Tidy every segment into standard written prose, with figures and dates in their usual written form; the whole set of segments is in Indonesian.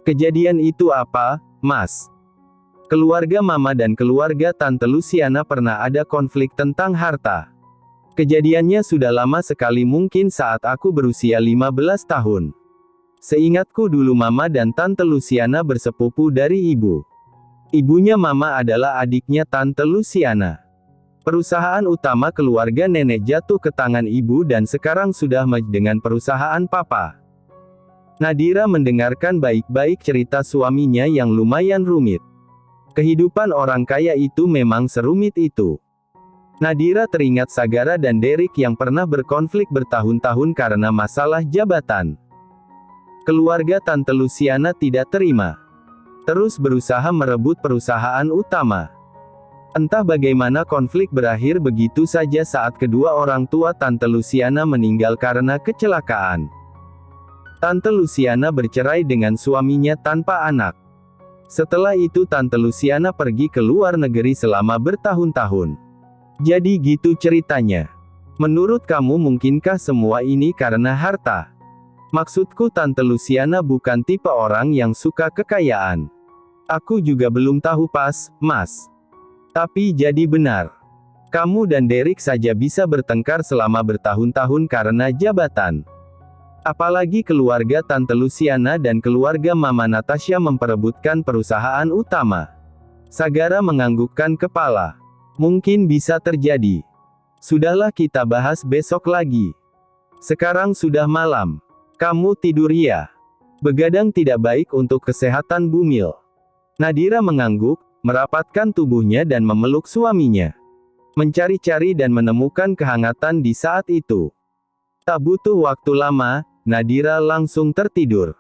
Kejadian itu apa, Mas? Keluarga Mama dan keluarga Tante Luciana pernah ada konflik tentang harta. Kejadiannya sudah lama sekali, mungkin saat aku berusia 15 tahun. Seingatku dulu Mama dan Tante Luciana bersepupu dari ibu. Ibunya Mama adalah adiknya Tante Luciana. Perusahaan utama keluarga nenek jatuh ke tangan ibu dan sekarang sudah merge dengan perusahaan papa. Nadira mendengarkan baik-baik cerita suaminya yang lumayan rumit. Kehidupan orang kaya itu memang serumit itu. Nadira teringat Sagara dan Derek yang pernah berkonflik bertahun-tahun karena masalah jabatan. Keluarga Tante Luciana tidak terima. Terus berusaha merebut perusahaan utama. Entah bagaimana konflik berakhir begitu saja saat kedua orang tua Tante Luciana meninggal karena kecelakaan. Tante Luciana bercerai dengan suaminya tanpa anak. Setelah itu Tante Luciana pergi ke luar negeri selama bertahun-tahun. Jadi gitu ceritanya. Menurut kamu mungkinkah semua ini karena harta? Maksudku Tante Luciana bukan tipe orang yang suka kekayaan. Aku juga belum tahu pas, Mas. Tapi jadi benar. Kamu dan Derek saja bisa bertengkar selama bertahun-tahun karena jabatan. Apalagi keluarga Tante Luciana dan keluarga Mama Natasha memperebutkan perusahaan utama. Sagara menganggukkan kepala. Mungkin bisa terjadi. Sudahlah, kita bahas besok lagi. Sekarang sudah malam. Kamu tidur ya. Begadang tidak baik untuk kesehatan Bumil. Nadira mengangguk, merapatkan tubuhnya dan memeluk suaminya. Mencari-cari dan menemukan kehangatan di saat itu. Tak butuh waktu lama, Nadira langsung tertidur.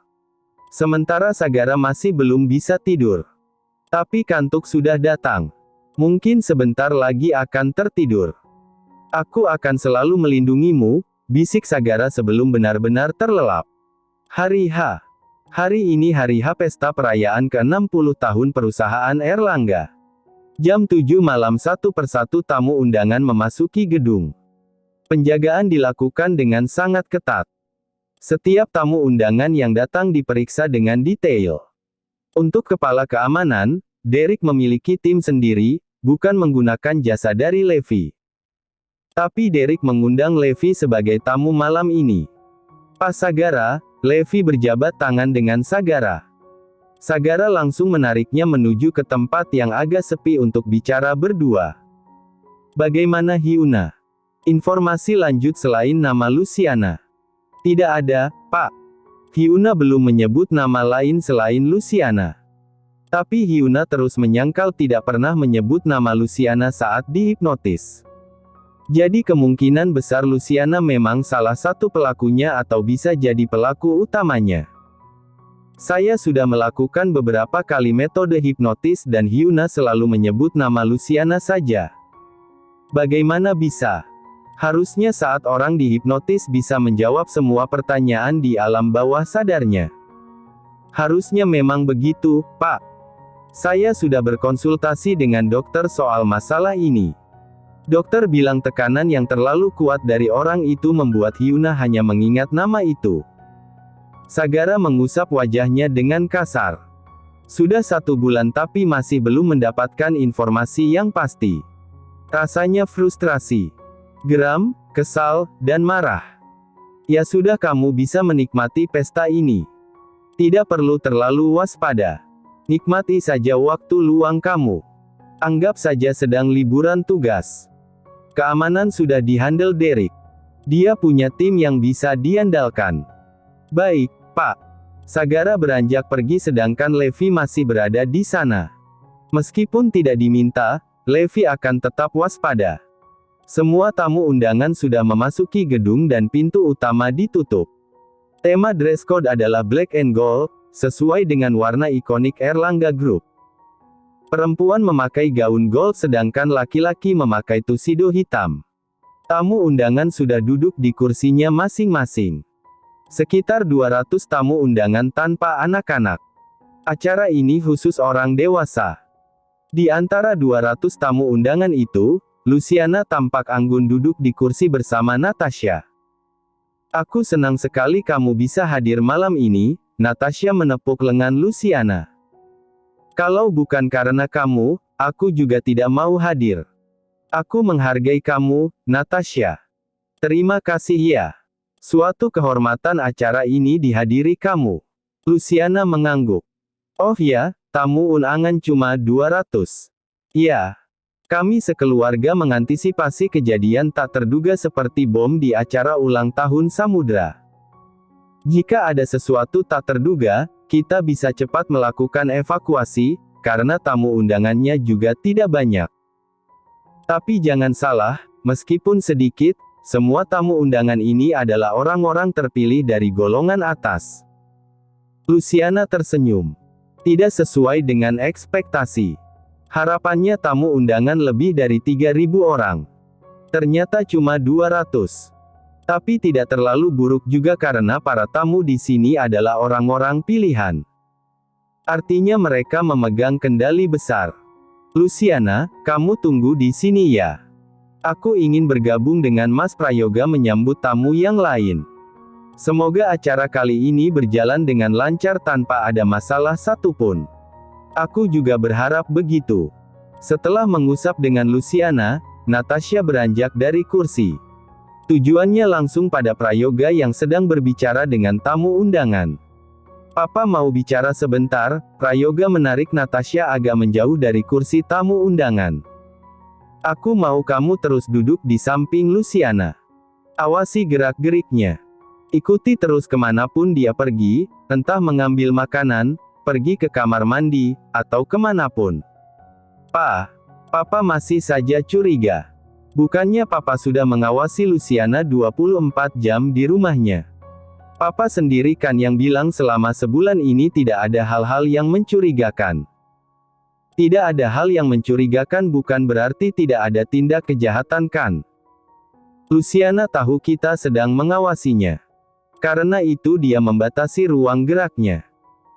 Sementara Sagara masih belum bisa tidur. Tapi kantuk sudah datang. Mungkin sebentar lagi akan tertidur. Aku akan selalu melindungimu, bisik Sagara sebelum benar-benar terlelap. Hari H. Hari ini hari H pesta perayaan ke-60 tahun perusahaan Erlangga. Jam 7 malam satu persatu tamu undangan memasuki gedung. Penjagaan dilakukan dengan sangat ketat. Setiap tamu undangan yang datang diperiksa dengan detail. Untuk kepala keamanan, Derek memiliki tim sendiri, bukan menggunakan jasa dari Levi. Tapi Derek mengundang Levi sebagai tamu malam ini. Pas Sagara, Levi berjabat tangan dengan Sagara. Sagara langsung menariknya menuju ke tempat yang agak sepi untuk bicara berdua. Bagaimana Hyuna? Informasi lanjut selain nama Luciana? Tidak ada, Pak. Hyuna belum menyebut nama lain selain Luciana. Tapi Hyuna terus menyangkal tidak pernah menyebut nama Luciana saat dihipnotis. Jadi kemungkinan besar Luciana memang salah satu pelakunya atau bisa jadi pelaku utamanya. Saya sudah melakukan beberapa kali metode hipnotis dan Hyuna selalu menyebut nama Luciana saja. Bagaimana bisa? Harusnya saat orang dihipnotis bisa menjawab semua pertanyaan di alam bawah sadarnya. Harusnya memang begitu, Pak. Saya sudah berkonsultasi dengan dokter soal masalah ini. Dokter bilang tekanan yang terlalu kuat dari orang itu membuat Hyuna hanya mengingat nama itu. Sagara mengusap wajahnya dengan kasar. Sudah 1 bulan tapi masih belum mendapatkan informasi yang pasti. Rasanya frustrasi. Geram, kesal, dan marah. Ya sudah, kamu bisa menikmati pesta ini. Tidak perlu terlalu waspada. Nikmati saja waktu luang kamu. Anggap saja sedang liburan tugas. Keamanan sudah dihandle Derek. Dia punya tim yang bisa diandalkan. Baik, Pak. Sagara beranjak pergi sedangkan Levi masih berada di sana. Meskipun tidak diminta, Levi akan tetap waspada. Semua tamu undangan sudah memasuki gedung dan pintu utama ditutup. Tema dress code adalah black and gold, sesuai dengan warna ikonik Erlangga Group. Perempuan memakai gaun gold sedangkan laki-laki memakai tuxedo hitam. Tamu undangan sudah duduk di kursinya masing-masing. Sekitar 200 tamu undangan tanpa anak-anak. Acara ini khusus orang dewasa. Di antara 200 tamu undangan itu, Luciana tampak anggun duduk di kursi bersama Natasha. Aku senang sekali kamu bisa hadir malam ini, Natasha menepuk lengan Luciana. Kalau bukan karena kamu, aku juga tidak mau hadir. Aku menghargai kamu, Natasha. Terima kasih ya. Suatu kehormatan acara ini dihadiri kamu. Luciana mengangguk. Oh ya, tamu undangan cuma 200. Ya. Kami sekeluarga mengantisipasi kejadian tak terduga seperti bom di acara ulang tahun samudra. Jika ada sesuatu tak terduga, kita bisa cepat melakukan evakuasi, karena tamu undangannya juga tidak banyak. Tapi jangan salah, meskipun sedikit, semua tamu undangan ini adalah orang-orang terpilih dari golongan atas. Luciana tersenyum. Tidak sesuai dengan ekspektasi. Harapannya tamu undangan lebih dari 3.000 orang. Ternyata cuma 200. Tapi tidak terlalu buruk juga karena para tamu di sini adalah orang-orang pilihan. Artinya mereka memegang kendali besar. Luciana, kamu tunggu di sini ya. Aku ingin bergabung dengan Mas Prayoga menyambut tamu yang lain. Semoga acara kali ini berjalan dengan lancar tanpa ada masalah satupun. Aku juga berharap begitu. Setelah mengusap dengan Luciana, Natasha beranjak dari kursi. Tujuannya langsung pada Prayoga yang sedang berbicara dengan tamu undangan. Papa mau bicara sebentar. Prayoga menarik Natasha agak menjauh dari kursi tamu undangan. Aku mau kamu terus duduk di samping Luciana. Awasi gerak-geriknya. Ikuti terus kemanapun dia pergi, entah mengambil makanan, pergi ke kamar mandi, atau kemanapun. Papa masih saja curiga. Bukannya Papa sudah mengawasi Luciana 24 jam di rumahnya. Papa sendiri kan yang bilang selama sebulan ini tidak ada hal-hal yang mencurigakan. Tidak ada hal yang mencurigakan bukan berarti tidak ada tindak kejahatan kan? Luciana tahu kita sedang mengawasinya. Karena itu dia membatasi ruang geraknya.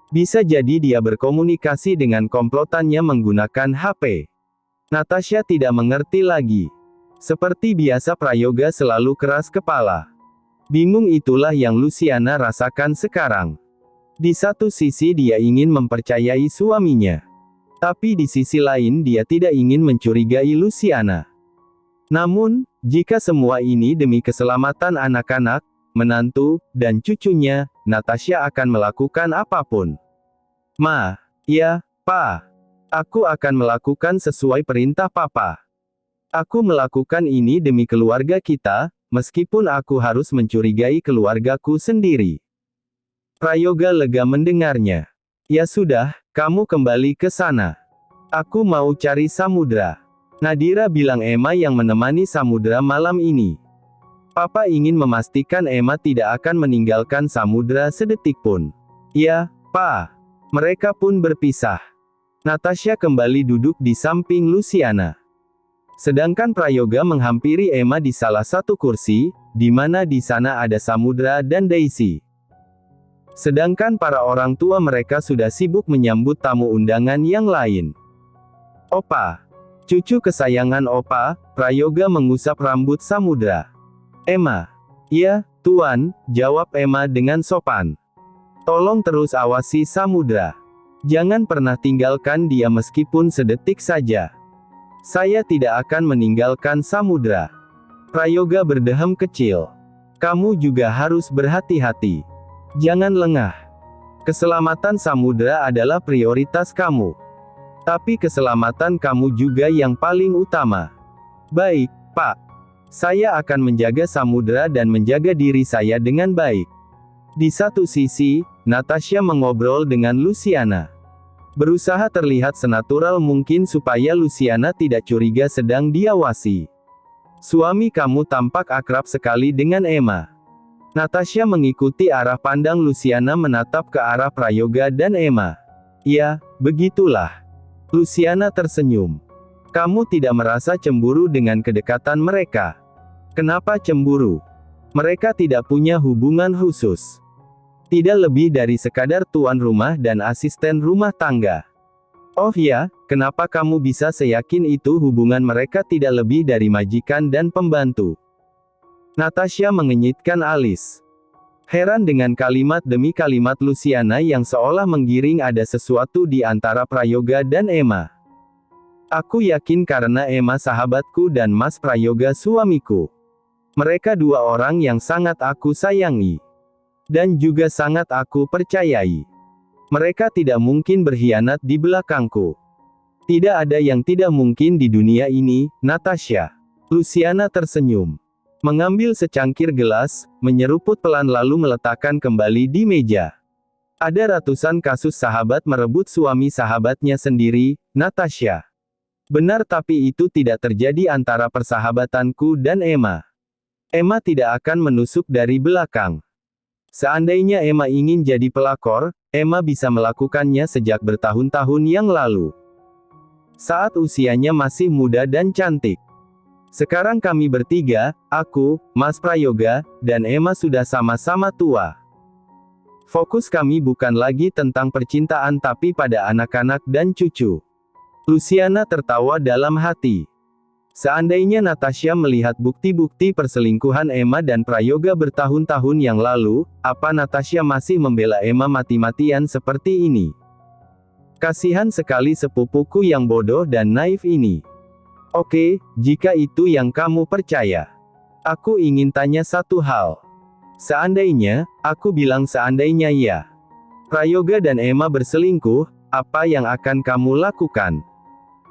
Bisa jadi dia berkomunikasi dengan komplotannya menggunakan HP. Natasha tidak mengerti lagi. Seperti biasa Prayoga selalu keras kepala. Bingung itulah yang Luciana rasakan sekarang. Di satu sisi dia ingin mempercayai suaminya. Tapi di sisi lain dia tidak ingin mencurigai Luciana. Namun, jika semua ini demi keselamatan anak-anak, menantu, dan cucunya, Natasha akan melakukan apapun. Ya, Pa. Aku akan melakukan sesuai perintah Papa. Aku melakukan ini demi keluarga kita, meskipun aku harus mencurigai keluargaku sendiri. Prayoga lega mendengarnya. Ya sudah, kamu kembali ke sana. Aku mau cari Samudra. Nadira bilang Emma yang menemani Samudra malam ini. Papa ingin memastikan Emma tidak akan meninggalkan Samudra sedetik pun. Ya, Pa. Mereka pun berpisah. Natasha kembali duduk di samping Luciana. Sedangkan Prayoga menghampiri Emma di salah satu kursi, di mana di sana ada Samudra dan Daisy. Sedangkan para orang tua mereka sudah sibuk menyambut tamu undangan yang lain. Opa. Cucu kesayangan Opa, Prayoga mengusap rambut Samudra. Emma. Iya, Tuan, jawab Emma dengan sopan. Tolong terus awasi Samudra. Jangan pernah tinggalkan dia meskipun sedetik saja. Saya tidak akan meninggalkan Samudra. Prayoga berdehem kecil. Kamu juga harus berhati-hati. Jangan lengah. Keselamatan Samudra adalah prioritas kamu. Tapi keselamatan kamu juga yang paling utama. Baik, Pak. Saya akan menjaga Samudra dan menjaga diri saya dengan baik. Di satu sisi, Natasha mengobrol dengan Luciana. Berusaha terlihat senatural mungkin supaya Luciana tidak curiga sedang diawasi. Suami kamu tampak akrab sekali dengan Emma. Natasha mengikuti arah pandang Luciana menatap ke arah Prayoga dan Emma. Ya, begitulah. Luciana tersenyum. Kamu tidak merasa cemburu dengan kedekatan mereka? Kenapa cemburu? Mereka tidak punya hubungan khusus. Tidak lebih dari sekadar tuan rumah dan asisten rumah tangga. Oh ya, kenapa kamu bisa seyakin itu hubungan mereka tidak lebih dari majikan dan pembantu? Natasha mengenyitkan alis. Heran dengan kalimat demi kalimat Luciana yang seolah menggiring ada sesuatu di antara Prayoga dan Emma. Aku yakin karena Emma sahabatku dan Mas Prayoga suamiku. Mereka dua orang yang sangat aku sayangi. Dan juga sangat aku percayai. Mereka tidak mungkin berkhianat di belakangku. Tidak ada yang tidak mungkin di dunia ini, Natasha. Luciana tersenyum. Mengambil secangkir gelas, menyeruput pelan lalu meletakkan kembali di meja. Ada ratusan kasus sahabat merebut suami sahabatnya sendiri, Natasha. Benar, tapi itu tidak terjadi antara persahabatanku dan Emma. Emma tidak akan menusuk dari belakang. Seandainya Emma ingin jadi pelakor, Emma bisa melakukannya sejak bertahun-tahun yang lalu. Saat usianya masih muda dan cantik. Sekarang kami bertiga, aku, Mas Prayoga, dan Emma sudah sama-sama tua. Fokus kami bukan lagi tentang percintaan tapi pada anak-anak dan cucu. Luciana tertawa dalam hati. Seandainya Natasha melihat bukti-bukti perselingkuhan Emma dan Prayoga bertahun-tahun yang lalu, apa Natasha masih membela Emma mati-matian seperti ini? Kasihan sekali sepupuku yang bodoh dan naif ini. Oke, jika itu yang kamu percaya. Aku ingin tanya satu hal. Seandainya, aku bilang seandainya ya. Prayoga dan Emma berselingkuh, apa yang akan kamu lakukan?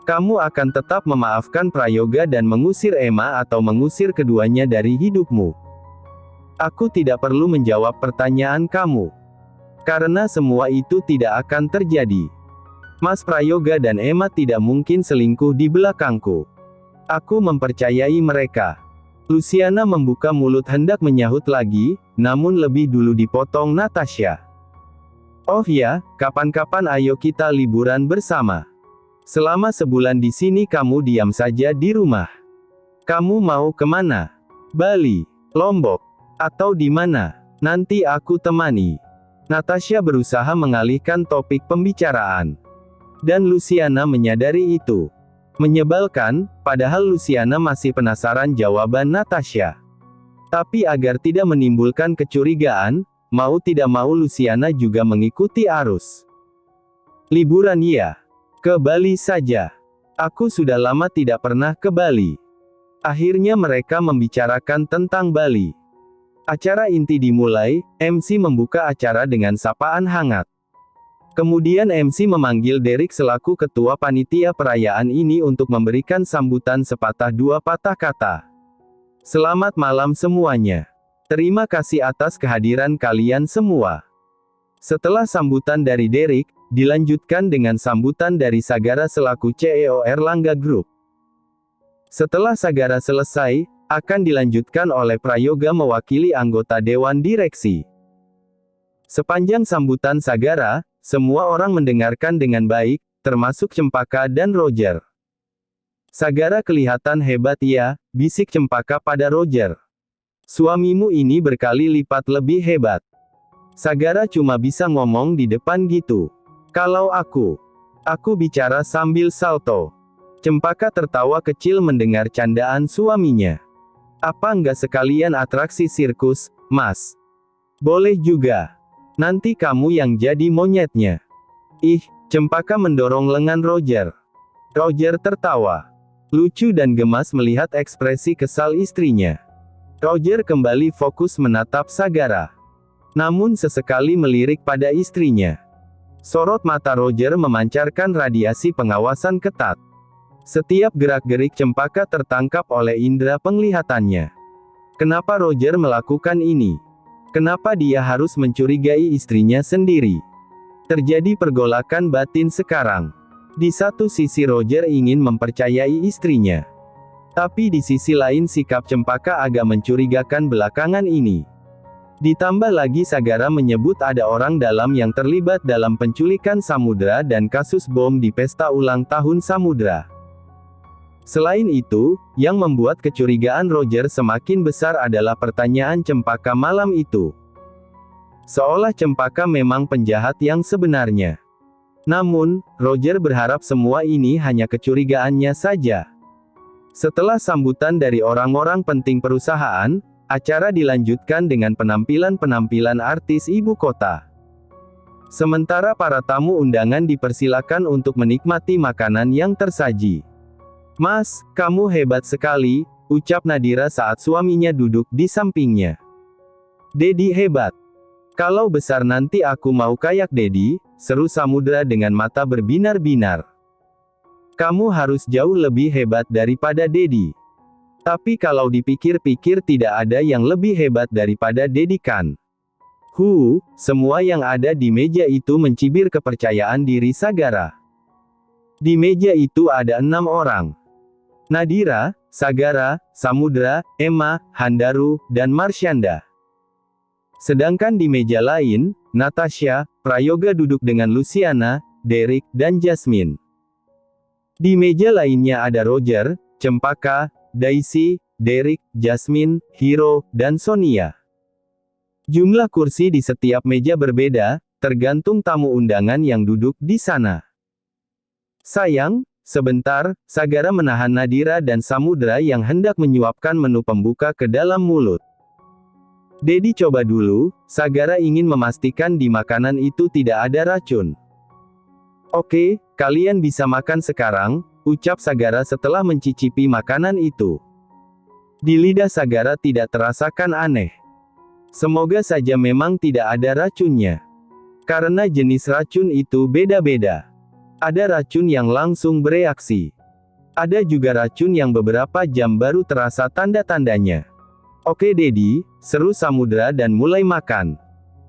Kamu akan tetap memaafkan Prayoga dan mengusir Emma atau mengusir keduanya dari hidupmu? Aku tidak perlu menjawab pertanyaan kamu. Karena semua itu tidak akan terjadi. Mas Prayoga dan Emma tidak mungkin selingkuh di belakangku. Aku mempercayai mereka. Luciana membuka mulut hendak menyahut lagi, namun lebih dulu dipotong Natasha. Oh ya, kapan-kapan ayo kita liburan bersama. Selama sebulan di sini kamu diam saja di rumah. Kamu mau kemana? Bali, Lombok, atau di mana? Nanti aku temani. Natasha berusaha mengalihkan topik pembicaraan. Dan Luciana menyadari itu. Menyebalkan, padahal Luciana masih penasaran jawaban Natasha. Tapi agar tidak menimbulkan kecurigaan, mau tidak mau Luciana juga mengikuti arus. Liburan ya. Ke Bali saja. Aku sudah lama tidak pernah ke Bali. Akhirnya mereka membicarakan tentang Bali. Acara inti dimulai, MC membuka acara dengan sapaan hangat. Kemudian MC memanggil Derek selaku ketua panitia perayaan ini untuk memberikan sambutan sepatah dua patah kata. Selamat malam semuanya. Terima kasih atas kehadiran kalian semua. Setelah sambutan dari Derek, dilanjutkan dengan sambutan dari Sagara selaku CEO Erlangga Group. Setelah Sagara selesai, akan dilanjutkan oleh Prayoga mewakili anggota Dewan Direksi. Sepanjang sambutan Sagara, semua orang mendengarkan dengan baik, termasuk Cempaka dan Roger. Sagara kelihatan hebat ya, bisik Cempaka pada Roger. Suamimu ini berkali lipat lebih hebat. Sagara cuma bisa ngomong di depan gitu. Kalau aku bicara sambil salto. Cempaka tertawa kecil mendengar candaan suaminya. Apa enggak sekalian atraksi sirkus, Mas? Boleh juga. Nanti kamu yang jadi monyetnya. Ih, Cempaka mendorong lengan Roger. Roger tertawa. Lucu dan gemas melihat ekspresi kesal istrinya. Roger kembali fokus menatap Sagara. Namun sesekali melirik pada istrinya. Sorot mata Roger memancarkan radiasi pengawasan ketat. Setiap gerak-gerik Cempaka tertangkap oleh indera penglihatannya. Kenapa Roger melakukan ini? Kenapa dia harus mencurigai istrinya sendiri? Terjadi pergolakan batin sekarang. Di satu sisi Roger ingin mempercayai istrinya. Tapi di sisi lain sikap Cempaka agak mencurigakan belakangan ini. Ditambah lagi Sagara menyebut ada orang dalam yang terlibat dalam penculikan Samudra dan kasus bom di pesta ulang tahun Samudra. Selain itu, yang membuat kecurigaan Roger semakin besar adalah pertanyaan Cempaka malam itu. Seolah Cempaka memang penjahat yang sebenarnya. Namun, Roger berharap semua ini hanya kecurigaannya saja. Setelah sambutan dari orang-orang penting perusahaan, acara dilanjutkan dengan penampilan-penampilan artis ibu kota. Sementara para tamu undangan dipersilakan untuk menikmati makanan yang tersaji. "Mas, kamu hebat sekali," ucap Nadira saat suaminya duduk di sampingnya. "Dedi hebat. Kalau besar nanti aku mau kayak Dedi," seru Samudra dengan mata berbinar-binar. "Kamu harus jauh lebih hebat daripada Dedi. Tapi kalau dipikir-pikir tidak ada yang lebih hebat daripada Dedi kan?" Semua yang ada di meja itu mencibir kepercayaan diri Sagara. Di meja itu ada 6 orang. Nadira, Sagara, Samudra, Emma, Handaru, dan Marsyanda. Sedangkan di meja lain, Natasha, Prayoga duduk dengan Luciana, Derek, dan Jasmine. Di meja lainnya ada Roger, Cempaka, Daisy, Derek, Jasmine, Hiro, dan Sonia. Jumlah kursi di setiap meja berbeda, tergantung tamu undangan yang duduk di sana. "Sayang, sebentar," Sagara menahan Nadira dan Samudra yang hendak menyuapkan menu pembuka ke dalam mulut. "Dedi coba dulu," Sagara ingin memastikan di makanan itu tidak ada racun. "Oke, kalian bisa makan sekarang," ucap Sagara setelah mencicipi makanan itu. Di lidah Sagara tidak terasakan aneh. Semoga saja memang tidak ada racunnya. Karena jenis racun itu beda-beda. Ada racun yang langsung bereaksi. Ada juga racun yang beberapa jam baru terasa tanda-tandanya. "Oke Dedi," seru Samudra dan mulai makan.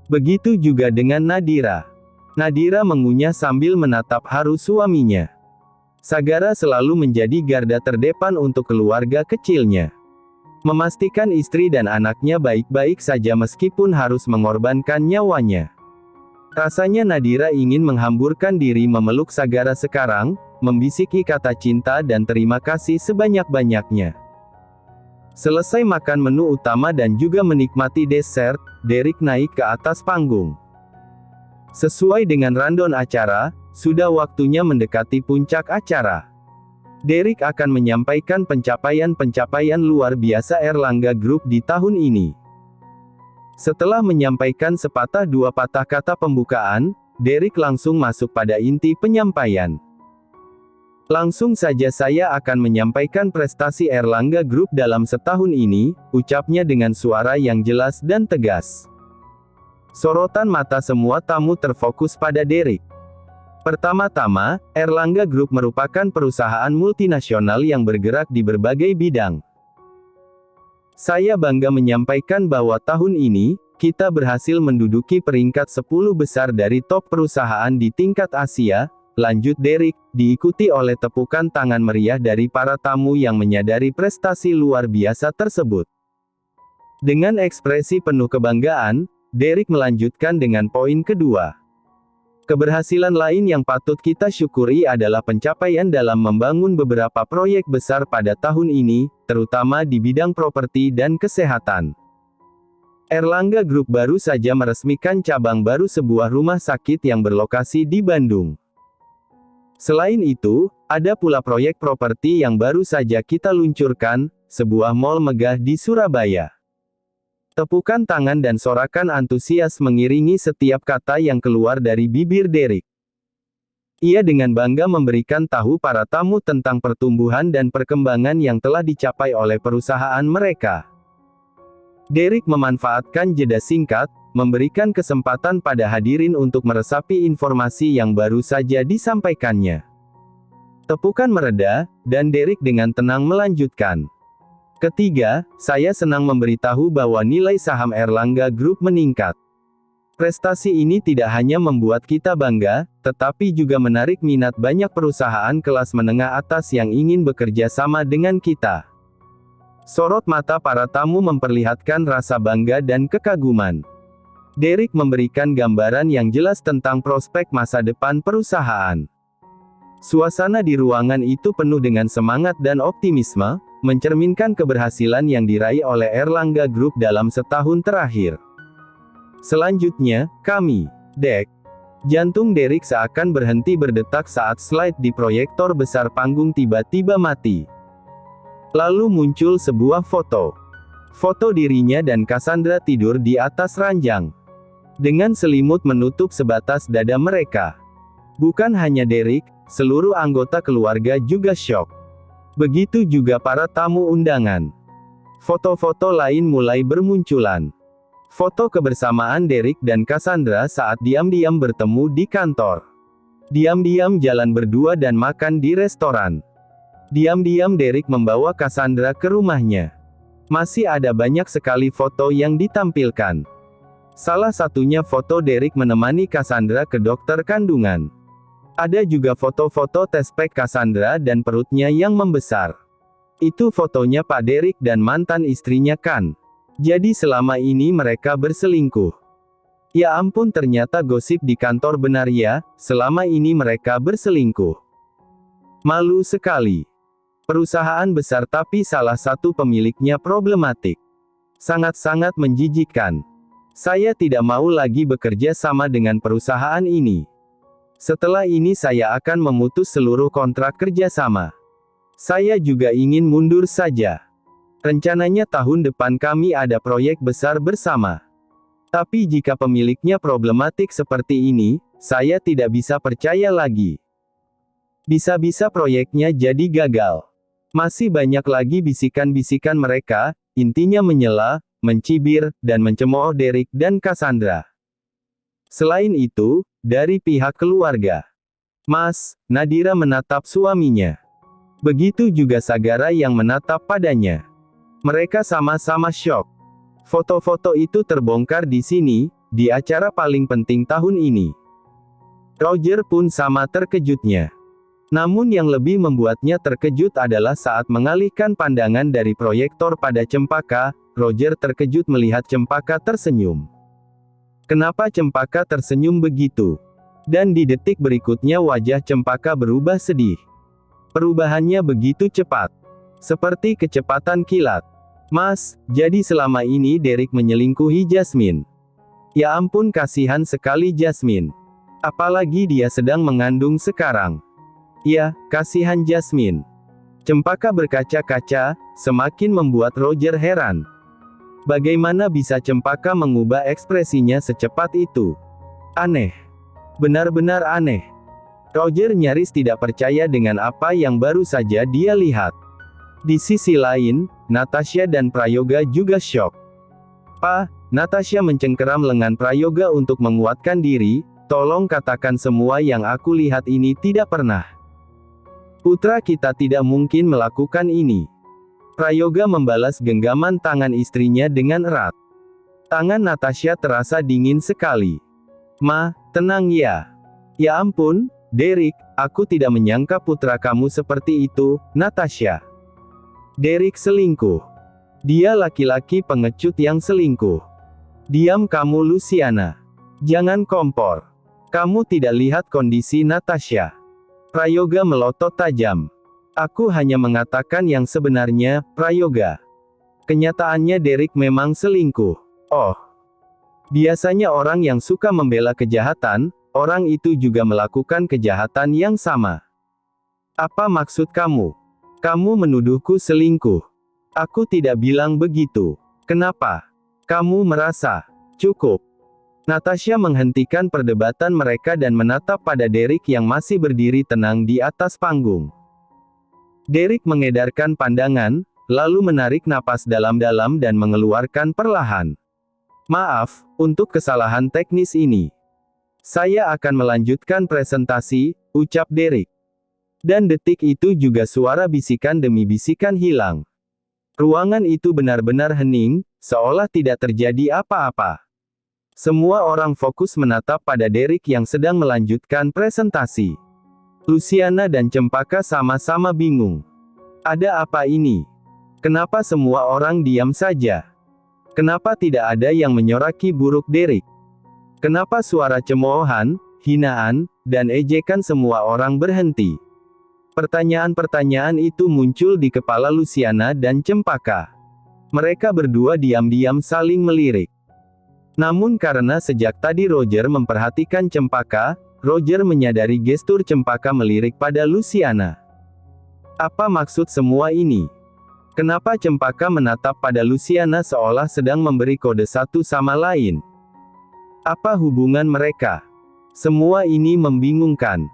Begitu juga dengan Nadira. Nadira mengunyah sambil menatap haru suaminya. Sagara selalu menjadi garda terdepan untuk keluarga kecilnya. Memastikan istri dan anaknya baik-baik saja meskipun harus mengorbankan nyawanya. Rasanya Nadira ingin menghamburkan diri memeluk Sagara sekarang, membisiki kata cinta dan terima kasih sebanyak-banyaknya. Selesai makan menu utama dan juga menikmati dessert, Derek naik ke atas panggung. Sesuai dengan rundown acara, sudah waktunya mendekati puncak acara. Derek akan menyampaikan pencapaian-pencapaian luar biasa Erlangga Group di tahun ini. Setelah menyampaikan sepatah dua patah kata pembukaan, Derek langsung masuk pada inti penyampaian. "Langsung saja saya akan menyampaikan prestasi Erlangga Group dalam setahun ini," ucapnya dengan suara yang jelas dan tegas. Sorotan mata semua tamu terfokus pada Derek. Pertama-tama, Erlangga Group merupakan perusahaan multinasional yang bergerak di berbagai bidang. Saya bangga menyampaikan bahwa tahun ini, kita berhasil menduduki peringkat 10 besar dari top perusahaan di tingkat Asia, lanjut Derek, diikuti oleh tepukan tangan meriah dari para tamu yang menyadari prestasi luar biasa tersebut. Dengan ekspresi penuh kebanggaan, Derek melanjutkan dengan poin kedua. Keberhasilan lain yang patut kita syukuri adalah pencapaian dalam membangun beberapa proyek besar pada tahun ini, terutama di bidang properti dan kesehatan. Erlangga Group baru saja meresmikan cabang baru sebuah rumah sakit yang berlokasi di Bandung. Selain itu, ada pula proyek properti yang baru saja kita luncurkan, sebuah mall megah di Surabaya. Tepukan tangan dan sorakan antusias mengiringi setiap kata yang keluar dari bibir Derek. Ia dengan bangga memberikan tahu para tamu tentang pertumbuhan dan perkembangan yang telah dicapai oleh perusahaan mereka. Derek memanfaatkan jeda singkat, memberikan kesempatan pada hadirin untuk meresapi informasi yang baru saja disampaikannya. Tepukan mereda, dan Derek dengan tenang melanjutkan. Ketiga, saya senang memberitahu bahwa nilai saham Erlangga Group meningkat. Prestasi ini tidak hanya membuat kita bangga, tetapi juga menarik minat banyak perusahaan kelas menengah atas yang ingin bekerja sama dengan kita. Sorot mata para tamu memperlihatkan rasa bangga dan kekaguman. Derek memberikan gambaran yang jelas tentang prospek masa depan perusahaan. Suasana di ruangan itu penuh dengan semangat dan optimisme, mencerminkan keberhasilan yang diraih oleh Erlangga Group dalam setahun terakhir. Selanjutnya, kami, Dek. Jantung Derek seakan berhenti berdetak saat slide di proyektor besar panggung tiba-tiba mati. Lalu muncul sebuah foto. Foto dirinya dan Cassandra tidur di atas ranjang. Dengan selimut menutup sebatas dada mereka. Bukan hanya Derek, seluruh anggota keluarga juga syok. Begitu juga para tamu undangan. Foto-foto lain mulai bermunculan. Foto kebersamaan Derek dan Cassandra saat diam-diam bertemu di kantor. Diam-diam jalan berdua dan makan di restoran. Diam-diam Derek membawa Cassandra ke rumahnya. Masih ada banyak sekali foto yang ditampilkan. Salah satunya foto Derek menemani Cassandra ke dokter kandungan. Ada juga foto-foto tes pack Cassandra dan perutnya yang membesar. Itu fotonya Pak Derek dan mantan istrinya kan. Jadi selama ini mereka berselingkuh. Ya ampun, ternyata gosip di kantor benar ya, selama ini mereka berselingkuh. Malu sekali. Perusahaan besar tapi salah satu pemiliknya problematik. Sangat-sangat menjijikkan. Saya tidak mau lagi bekerja sama dengan perusahaan ini. Setelah ini saya akan memutus seluruh kontrak kerjasama. Saya juga ingin mundur saja. Rencananya tahun depan kami ada proyek besar bersama. Tapi jika pemiliknya problematik seperti ini, saya tidak bisa percaya lagi. Bisa-bisa proyeknya jadi gagal. Masih banyak lagi bisikan-bisikan mereka, intinya menyela, mencibir, dan mencemooh Derek dan Cassandra. Selain itu, dari pihak keluarga, Mas, Nadira menatap suaminya. Begitu juga Sagara yang menatap padanya. Mereka sama-sama syok. Foto-foto itu terbongkar di sini, di acara paling penting tahun ini. Roger pun sama terkejutnya. Namun yang lebih membuatnya terkejut adalah saat mengalihkan pandangan dari proyektor pada Cempaka, Roger terkejut melihat Cempaka tersenyum. Kenapa Cempaka tersenyum begitu? Dan di detik berikutnya wajah Cempaka berubah sedih. Perubahannya begitu cepat. Seperti kecepatan kilat. Mas, jadi selama ini Derek menyelingkuhi Jasmine. Ya ampun, kasihan sekali Jasmine. Apalagi dia sedang mengandung sekarang. Ya, kasihan Jasmine. Cempaka berkaca-kaca, semakin membuat Roger heran. Bagaimana bisa Cempaka mengubah ekspresinya secepat itu? Aneh. Benar-benar aneh. Roger nyaris tidak percaya dengan apa yang baru saja dia lihat. Di sisi lain, Natasha dan Prayoga juga syok. "Pak," Natasha mencengkeram lengan Prayoga untuk menguatkan diri, "tolong katakan semua yang aku lihat ini tidak pernah. Putra kita tidak mungkin melakukan ini." Prayoga membalas genggaman tangan istrinya dengan erat. Tangan Natasha terasa dingin sekali. "Ma, tenang ya." "Ya ampun, Derek, aku tidak menyangka putra kamu seperti itu, Natasha." "Derek selingkuh. Dia laki-laki pengecut yang selingkuh." "Diam kamu Luciana. Jangan kompor. Kamu tidak lihat kondisi Natasha." Prayoga melotot tajam. "Aku hanya mengatakan yang sebenarnya, Prayoga. Kenyataannya Derek memang selingkuh." "Oh. Biasanya orang yang suka membela kejahatan, orang itu juga melakukan kejahatan yang sama. Apa maksud kamu? Kamu menuduhku selingkuh." "Aku tidak bilang begitu. Kenapa? Kamu merasa cukup?" Natasha menghentikan perdebatan mereka dan menatap pada Derek yang masih berdiri tenang di atas panggung. Derek mengedarkan pandangan, lalu menarik napas dalam-dalam dan mengeluarkan perlahan. "Maaf, untuk kesalahan teknis ini. Saya akan melanjutkan presentasi," ucap Derek. Dan detik itu juga suara bisikan demi bisikan hilang. Ruangan itu benar-benar hening, seolah tidak terjadi apa-apa. Semua orang fokus menatap pada Derek yang sedang melanjutkan presentasi. Luciana dan Cempaka sama-sama bingung. Ada apa ini? Kenapa semua orang diam saja? Kenapa tidak ada yang menyoraki buruk Derek? Kenapa suara cemoohan, hinaan, dan ejekan semua orang berhenti? Pertanyaan-pertanyaan itu muncul di kepala Luciana dan Cempaka. Mereka berdua diam-diam saling melirik. Namun karena sejak tadi Roger memperhatikan Cempaka, Roger menyadari gestur Cempaka melirik pada Luciana. Apa maksud semua ini? Kenapa Cempaka menatap pada Luciana seolah sedang memberi kode satu sama lain? Apa hubungan mereka? Semua ini membingungkan.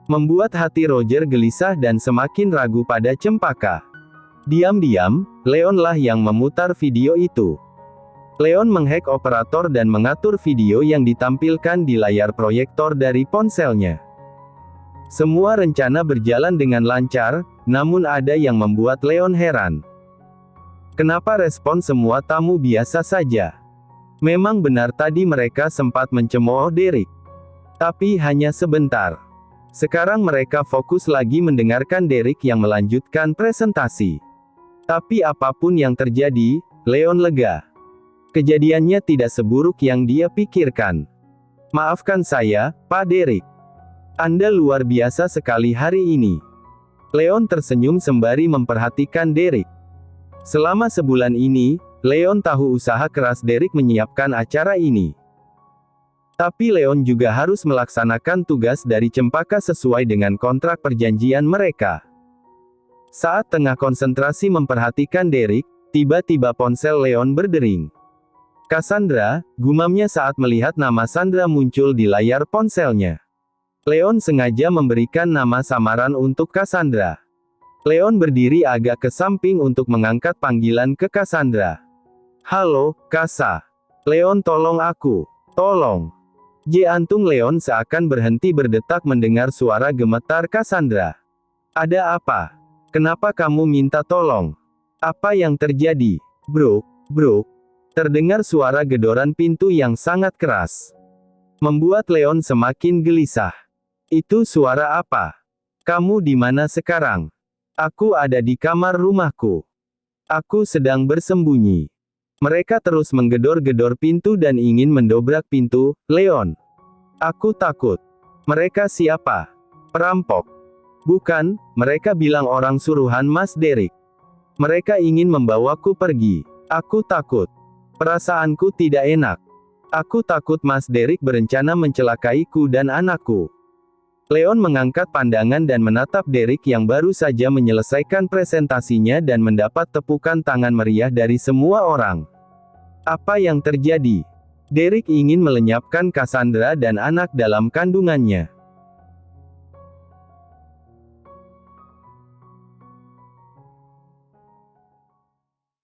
Membuat hati Roger gelisah dan semakin ragu pada Cempaka. Diam-diam, Leonlah yang memutar video itu. Leon menghack operator dan mengatur video yang ditampilkan di layar proyektor dari ponselnya. Semua rencana berjalan dengan lancar, namun ada yang membuat Leon heran. Kenapa respon semua tamu biasa saja? Memang benar tadi mereka sempat mencemooh Derek. Tapi hanya sebentar. Sekarang mereka fokus lagi mendengarkan Derek yang melanjutkan presentasi. Tapi apapun yang terjadi, Leon lega. Kejadiannya tidak seburuk yang dia pikirkan. Maafkan saya, Pak Derek. Anda luar biasa sekali hari ini. Leon tersenyum sembari memperhatikan Derek. Selama sebulan ini, Leon tahu usaha keras Derek menyiapkan acara ini. Tapi Leon juga harus melaksanakan tugas dari Cempaka sesuai dengan kontrak perjanjian mereka. Saat tengah konsentrasi memperhatikan Derek, tiba-tiba ponsel Leon berdering. Cassandra, gumamnya saat melihat nama Sandra muncul di layar ponselnya. Leon sengaja memberikan nama samaran untuk Cassandra. Leon berdiri agak ke samping untuk mengangkat panggilan ke Cassandra. Halo, Kasa. Leon, tolong aku. Tolong. Jantung Leon seakan berhenti berdetak mendengar suara gemetar Cassandra. Ada apa? Kenapa kamu minta tolong? Apa yang terjadi? Brooke. Terdengar suara gedoran pintu yang sangat keras. Membuat Leon semakin gelisah. Itu suara apa? Kamu di mana sekarang? Aku ada di kamar rumahku. Aku sedang bersembunyi. Mereka terus menggedor-gedor pintu dan ingin mendobrak pintu. Leon. Aku takut. Mereka siapa? Perampok. Bukan, mereka bilang orang suruhan Mas Derek. Mereka ingin membawaku pergi. Aku takut. Perasaanku tidak enak. Aku takut Mas Derek berencana mencelakaiku dan anakku. Leon mengangkat pandangan dan menatap Derek yang baru saja menyelesaikan presentasinya dan mendapat tepukan tangan meriah dari semua orang. Apa yang terjadi? Derek ingin melenyapkan Cassandra dan anak dalam kandungannya.